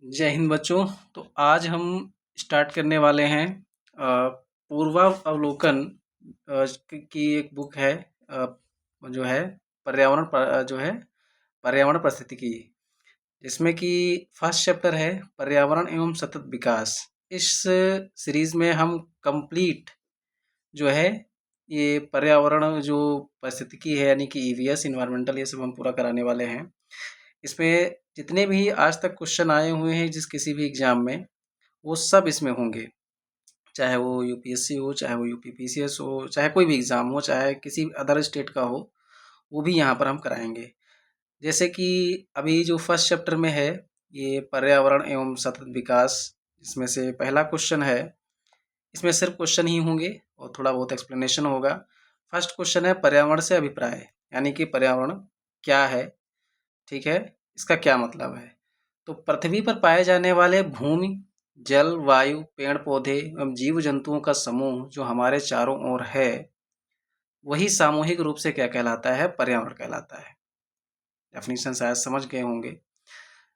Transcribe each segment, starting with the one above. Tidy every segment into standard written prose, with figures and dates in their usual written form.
जय हिंद बच्चों। तो आज हम स्टार्ट करने वाले हैं पूर्वावलोकन की एक बुक है, जो है पर्यावरण पारिस्थितिकी, जिसमें कि फर्स्ट चैप्टर है पर्यावरण एवं सतत विकास। इस सीरीज में हम कंप्लीट जो है ये पर्यावरण जो पारिस्थितिकी है यानी कि ईवीएस इन्वायरमेंटल, ये सब हम पूरा कराने वाले हैं। इसमें जितने भी आज तक क्वेश्चन आए हुए हैं जिस किसी भी एग्जाम में, वो सब इसमें होंगे, चाहे वो यूपीएससी हो, चाहे वो यूपीपीसीएस हो, चाहे कोई भी एग्ज़ाम हो, चाहे किसी अदर स्टेट का हो, वो भी यहाँ पर हम कराएंगे। जैसे कि अभी जो फर्स्ट चैप्टर में है ये पर्यावरण एवं सतत विकास, इसमें से पहला क्वेश्चन है। इसमें सिर्फ क्वेश्चन ही होंगे और थोड़ा बहुत एक्सप्लेनेशन होगा। फर्स्ट क्वेश्चन है पर्यावरण से अभिप्राय, यानी कि पर्यावरण क्या है, ठीक है, इसका क्या मतलब है। तो पृथ्वी पर पाए जाने वाले भूमि, जल, वायु, पेड़ पौधे एवं जीव जंतुओं का समूह जो हमारे चारों ओर है, वही सामूहिक रूप से क्या कहलाता है? पर्यावरण कहलाता है। डेफिनेशन शायद समझ गए होंगे,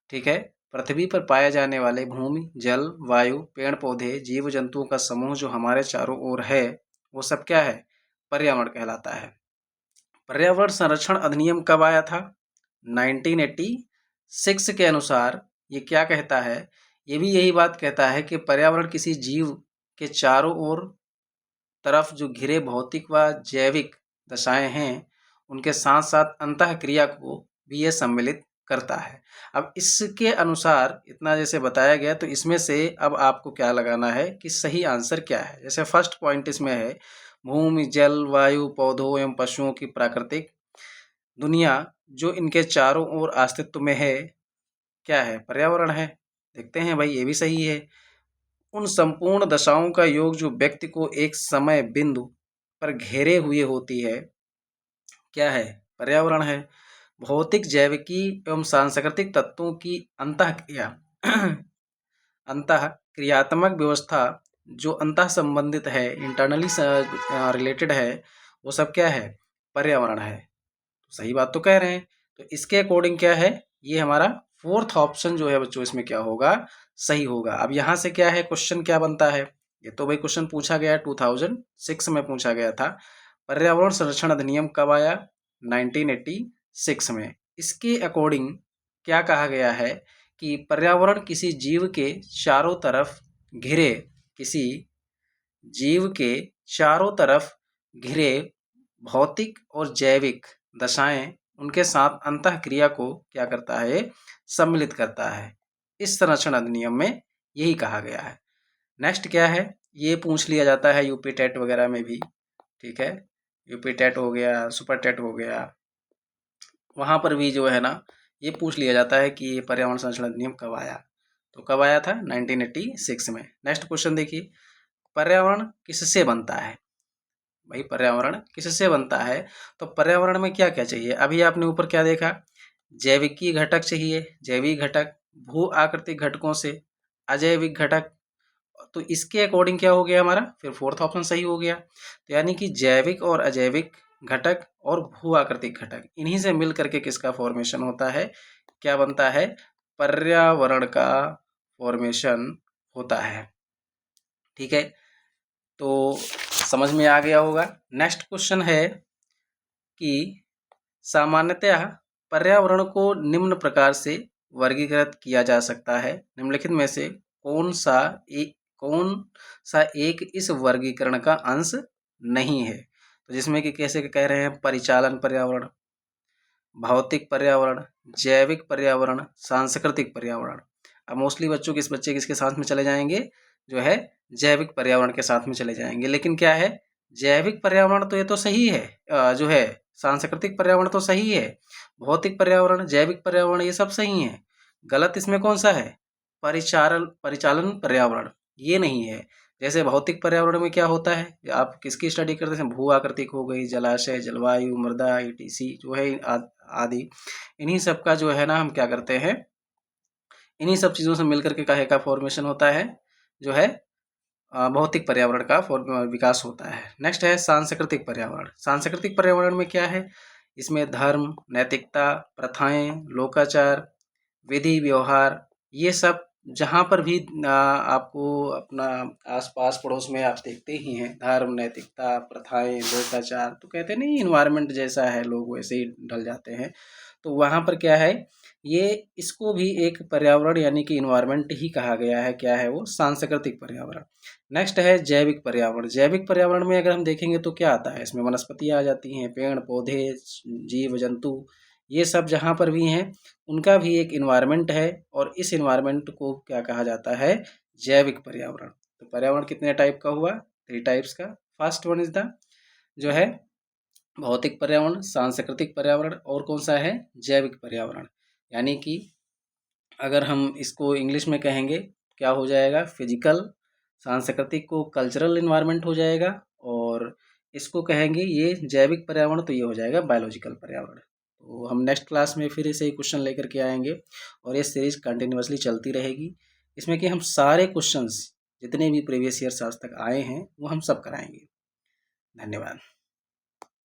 ठीक है। पृथ्वी पर पाए जाने वाले भूमि, जल, वायु, पेड़ पौधे, जीव जंतुओं का समूह जो हमारे चारों ओर है, वो सब क्या है? पर्यावरण कहलाता है। पर्यावरण संरक्षण अधिनियम कब आया था? 1986 के अनुसार ये क्या कहता है? ये भी यही बात कहता है कि पर्यावरण किसी जीव के चारों ओर तरफ जो घिरे भौतिक व जैविक दशाएं हैं, उनके साथ साथ अंतःक्रिया को भी ये सम्मिलित करता है। अब इसके अनुसार इतना जैसे बताया गया, तो इसमें से अब आपको क्या लगाना है कि सही आंसर क्या है। जैसे फर्स्ट पॉइंट इसमें है भूमि, जल, वायु, पौधों एवं पशुओं की प्राकृतिक दुनिया जो इनके चारों ओर अस्तित्व में है, क्या है? पर्यावरण है। देखते हैं भाई, ये भी सही है। उन संपूर्ण दशाओं का योग जो व्यक्ति को एक समय बिंदु पर घेरे हुए होती है, क्या है? पर्यावरण है। भौतिक, जैविकी एवं सांस्कृतिक तत्वों की अंतःक्रिया अंतः क्रियात्मक व्यवस्था जो अंतः संबंधित है, इंटरनली रिलेटेड है, वो सब क्या है? पर्यावरण है। तो सही बात तो कह रहे हैं। तो इसके अकॉर्डिंग क्या है? ये हमारा फोर्थ ऑप्शन जो है बच्चों, इसमें क्या होगा? सही होगा। अब यहाँ से क्या है, क्वेश्चन क्या बनता है? ये तो भाई क्वेश्चन पूछा गया 2006 में पूछा गया था। पर्यावरण संरक्षण अधिनियम कब आया? 1986 में। इसके अकॉर्डिंग क्या कहा गया है कि पर्यावरण किसी जीव के चारों तरफ घिरे किसी जीव के चारों तरफ घिरे भौतिक और जैविक दशाएं, उनके साथ अंतःक्रिया को क्या करता है? सम्मिलित करता है। इस संरक्षण अधिनियम में यही कहा गया है। नेक्स्ट क्या है? ये पूछ लिया जाता है यूपी टेट वगैरह में भी, ठीक है। यूपी टेट हो गया, सुपर टेट हो गया, वहाँ पर भी जो है ना, ये पूछ लिया जाता है कि ये पर्यावरण संरक्षण अधिनियम कब आया। तो कब आया था? 1986 में। नेक्स्ट क्वेश्चन देखिए, पर्यावरण किससे बनता है? भाई पर्यावरण किससे बनता है? तो पर्यावरण में क्या क्या चाहिए? अभी आपने ऊपर क्या देखा? जैविकी घटक चाहिए, जैविक घटक, भू आकृतिक घटकों से, अजैविक घटक। तो इसके अकॉर्डिंग क्या हो गया हमारा? फिर फोर्थ ऑप्शन सही हो गया। तो यानी कि जैविक और अजैविक घटक और भू आकृतिक घटक, इन्हीं से मिल करके किसका फॉर्मेशन होता है? क्या बनता है? पर्यावरण का फॉर्मेशन होता है, ठीक है। तो समझ में आ गया होगा। नेक्स्ट क्वेश्चन है कि सामान्यतः पर्यावरण को निम्न प्रकार से वर्गीकृत किया जा सकता है। निम्नलिखित में से कौन सा एक इस वर्गीकरण का अंश नहीं है? तो जिसमें कि कैसे कह रहे हैं? परिचालन पर्यावरण, भौतिक पर्यावरण, जैविक पर्यावरण, सांस्कृतिक पर्यावरण। अब मोस्टली बच्चों किस बच्चे किसके साथ में चले जाएंगे? जो है जैविक पर्यावरण के साथ में चले जाएंगे। लेकिन क्या है, जैविक पर्यावरण तो ये तो सही है, जो है सांस्कृतिक पर्यावरण तो सही है, भौतिक पर्यावरण, जैविक पर्यावरण ये सब सही है। गलत इसमें कौन सा है? परिचालन पर्यावरण, ये नहीं है। जैसे भौतिक पर्यावरण में क्या होता है, आप किसकी स्टडी करते हैं? भू आकृतिक हो गई, जलाशय, जलवायु, मृदा, ईटीसी जो है आदि, इन्हीं सब का जो है ना, हम क्या करते हैं, इन्हीं सब चीज़ों से मिलकर के काहे का फॉर्मेशन होता है? जो है भौतिक पर्यावरण का विकास होता है। नेक्स्ट है सांस्कृतिक पर्यावरण। सांस्कृतिक पर्यावरण में क्या है? इसमें धर्म, नैतिकता, प्रथाएं, लोकाचार, विधि व्यवहार, ये सब जहाँ पर भी आपको अपना आस-पास पड़ोस में आप देखते ही हैं धर्म, नैतिकता, प्रथाएँ, लोकाचार, तो कहते नहीं एनवायरनमेंट जैसा है लोग वैसे ही ढल जाते हैं। तो वहाँ पर क्या है, ये इसको भी एक पर्यावरण यानी कि एनवायरनमेंट ही कहा गया है। क्या है वो? सांस्कृतिक पर्यावरण। नेक्स्ट है जैविक पर्यावरण। जैविक पर्यावरण में अगर हम देखेंगे तो क्या आता है? इसमें वनस्पतियाँ आ जाती हैं, पेड़-पौधे, जीव-जंतु, ये सब जहाँ पर भी हैं उनका भी एक एनवायरनमेंट है और इस एनवायरनमेंट को क्या कहा जाता है? जैविक पर्यावरण। तो पर्यावरण कितने टाइप का हुआ? 3 टाइप्स का। फर्स्ट वन इज़ द जो है भौतिक पर्यावरण, सांस्कृतिक पर्यावरण और कौन-सा है? जैविक पर्यावरण। यानी कि अगर हम इसको इंग्लिश में कहेंगे क्या हो जाएगा? फिजिकल, सांस्कृतिक को कल्चरल एनवायरनमेंट हो जाएगा और इसको कहेंगे ये जैविक पर्यावरण तो ये हो जाएगा बायोलॉजिकल पर्यावरण। तो हम नेक्स्ट क्लास में फिर ऐसे ही क्वेश्चन लेकर के आएंगे और ये सीरीज कंटिन्यूअसली चलती रहेगी। इसमें कि हम सारे क्वेश्चंस जितने भी प्रीवियस ईयर्स आज तक आए हैं वो हम सब कराएंगे। धन्यवाद।